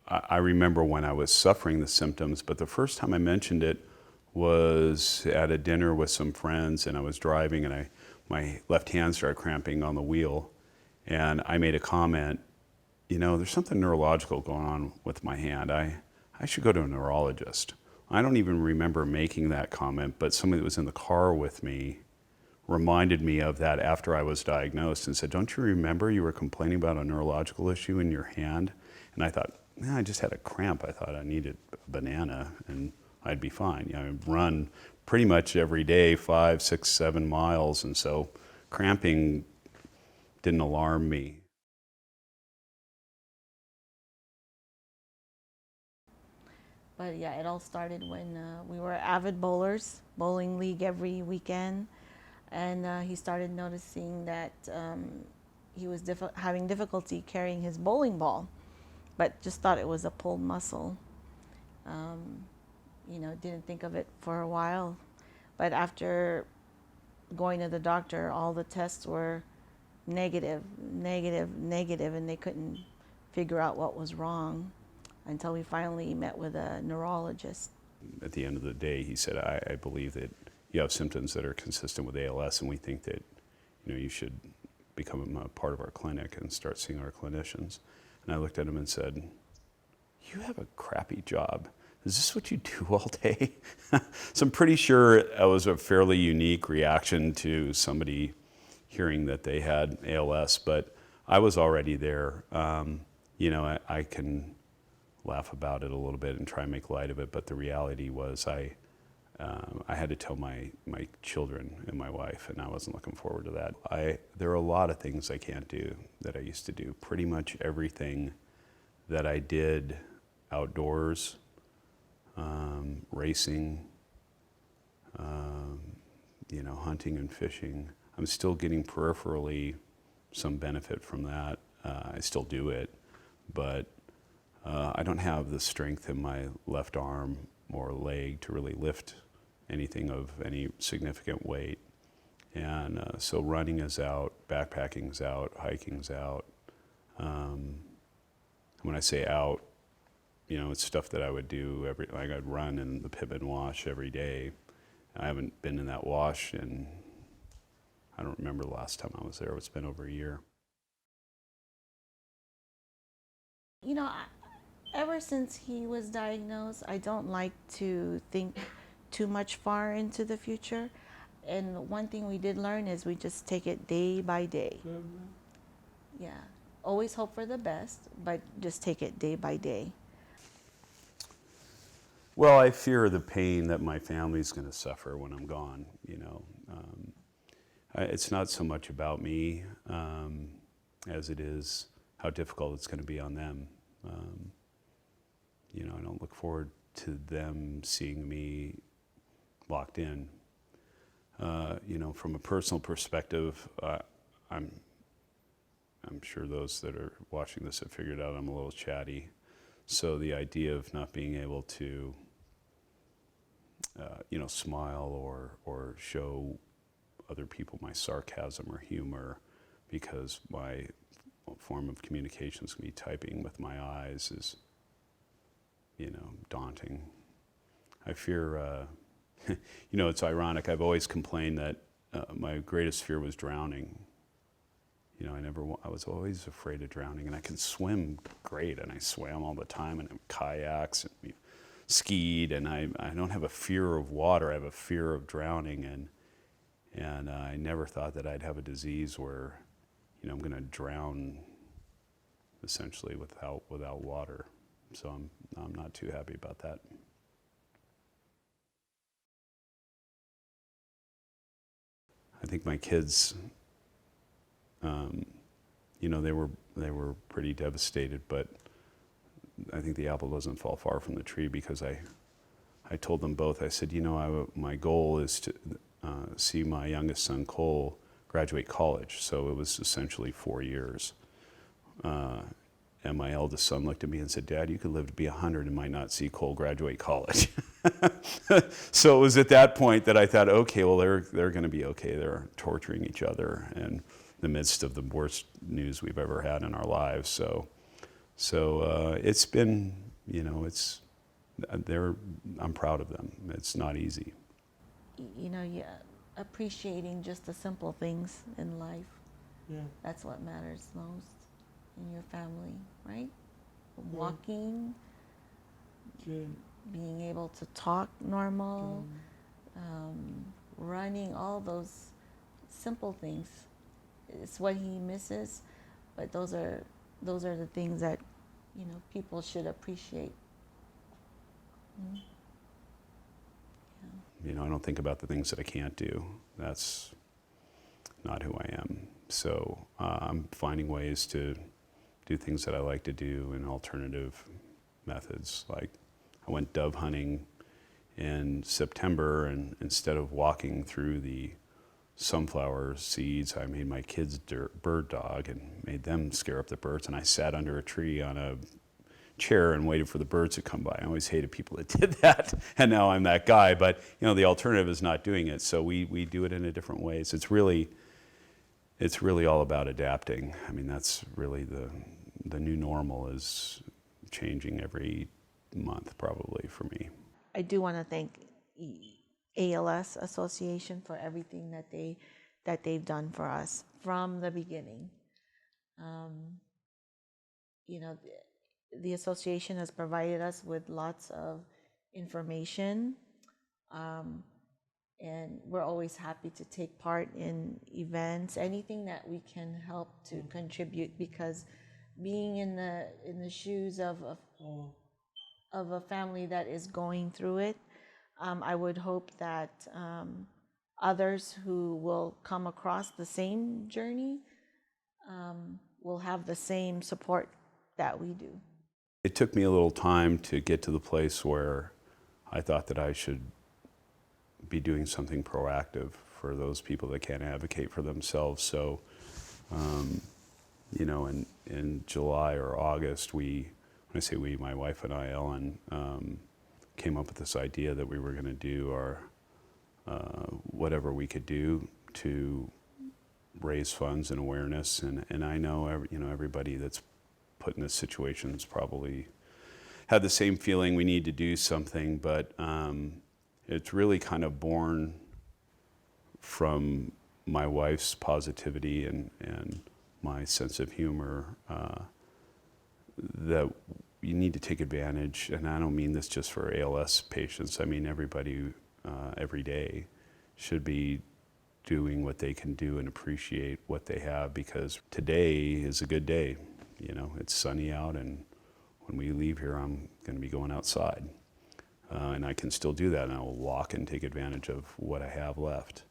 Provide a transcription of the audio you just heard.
I remember when I was suffering the symptoms, but the first time I mentioned it was at a dinner with some friends, and I was driving, and my left hand started cramping on the wheel, and I made a comment, there's something neurological going on with my hand. I should go to a neurologist. I don't even remember making that comment, but somebody that was in the car with me reminded me of that after I was diagnosed and said, don't you remember you were complaining about a neurological issue in your hand? And I thought, I just had a cramp. I thought I needed a banana and I'd be fine. I'd run pretty much every day, 5, 6, 7 miles, and so cramping didn't alarm me. But yeah, it all started when we were avid bowlers, bowling league every weekend. And he started noticing that he was having difficulty carrying his bowling ball, but just thought it was a pulled muscle. Didn't think of it for a while. But after going to the doctor, all the tests were negative, negative, negative, and they couldn't figure out what was wrong until we finally met with a neurologist. At the end of the day, he said, I believe that you have symptoms that are consistent with ALS, and we think that you should become a part of our clinic and start seeing our clinicians. And I looked at him and said, you have a crappy job. Is this what you do all day? So I'm pretty sure that was a fairly unique reaction to somebody hearing that they had ALS, but I was already there. I can laugh about it a little bit and try and make light of it, but the reality was I had to tell my children and my wife, and I wasn't looking forward to that. There are a lot of things I can't do that I used to do. Pretty much everything that I did outdoors, racing, hunting and fishing, I'm still getting peripherally some benefit from that. I still do it, but I don't have the strength in my left arm or leg to really lift anything of any significant weight. And so running is out, backpacking's out, hiking's out. When I say out, it's stuff that I would do I'd run in the Pittman Wash every day. I haven't been in that wash, and I don't remember the last time I was there. It's been over a year. Ever since he was diagnosed, I don't like to think too much far into the future. And one thing we did learn is we just take it day by day. Yeah. Always hope for the best, but just take it day by day. Well, I fear the pain that my family's going to suffer when I'm gone. It's not so much about me as it is how difficult it's going to be on them. I don't look forward to them seeing me locked in. From a personal perspective, I'm sure those that are watching this have figured out I'm a little chatty. So the idea of not being able to, smile or show other people my sarcasm or humor because my form of communication is going to be typing with my eyes is, daunting. I fear, it's ironic. I've always complained that my greatest fear was drowning. I was always afraid of drowning, and I can swim great, and I swam all the time, and kayaks, and skied, and I don't have a fear of water. I have a fear of drowning, and I never thought that I'd have a disease where, I'm going to drown essentially without water. So I'm not too happy about that. I think my kids, they were pretty devastated, but I think the apple doesn't fall far from the tree because I told them both, I said, my goal is to see my youngest son, Cole, graduate college. So it was essentially 4 years. And my eldest son looked at me and said, Dad, you could live to be 100 and might not see Cole graduate college. So it was at that point that I thought, okay, well, they're going to be okay. They're torturing each other in the midst of the worst news we've ever had in our lives. So So it's been, I'm proud of them. It's not easy. Yeah, appreciating just the simple things in life. Yeah. That's what matters most in your family, right? Yeah. Walking, Good. being able to talk normal, running, all those simple things. It's what he misses, but those are the things that people should appreciate. Mm. I don't think about the things that I can't do. That's not who I am. So I'm finding ways to do things that I like to do in alternative methods. Like I went dove hunting in September, and instead of walking through the sunflower seeds, I made my kids bird dog and made them scare up the birds. And I sat under a tree on a chair and waited for the birds to come by. I always hated people that did that, and now I'm that guy. But the alternative is not doing it, so we do it in a different ways. It's really all about adapting. I mean, that's really the new normal is changing every month, probably for me. I do want to thank ALS Association for everything that they've done for us from the beginning. The association has provided us with lots of information, and we're always happy to take part in events, anything that we can help to contribute, because being in the shoes of a family that is going through it, I would hope that others who will come across the same journey will have the same support that we do. It took me a little time to get to the place where I thought that I should be doing something proactive for those people that can't advocate for themselves. So, in July or August, when I say we, my wife and I, Ellen, came up with this idea that we were going to do our whatever we could do to raise funds and awareness. And I know everybody that's put in this situation has probably had the same feeling. We need to do something, but it's really kind of born from my wife's positivity and my sense of humor, that you need to take advantage, and I don't mean this just for ALS patients, I mean everybody every day should be doing what they can do and appreciate what they have, because today is a good day. It's sunny out, and when we leave here, I'm going to be going outside. And I can still do that, and I will walk and take advantage of what I have left.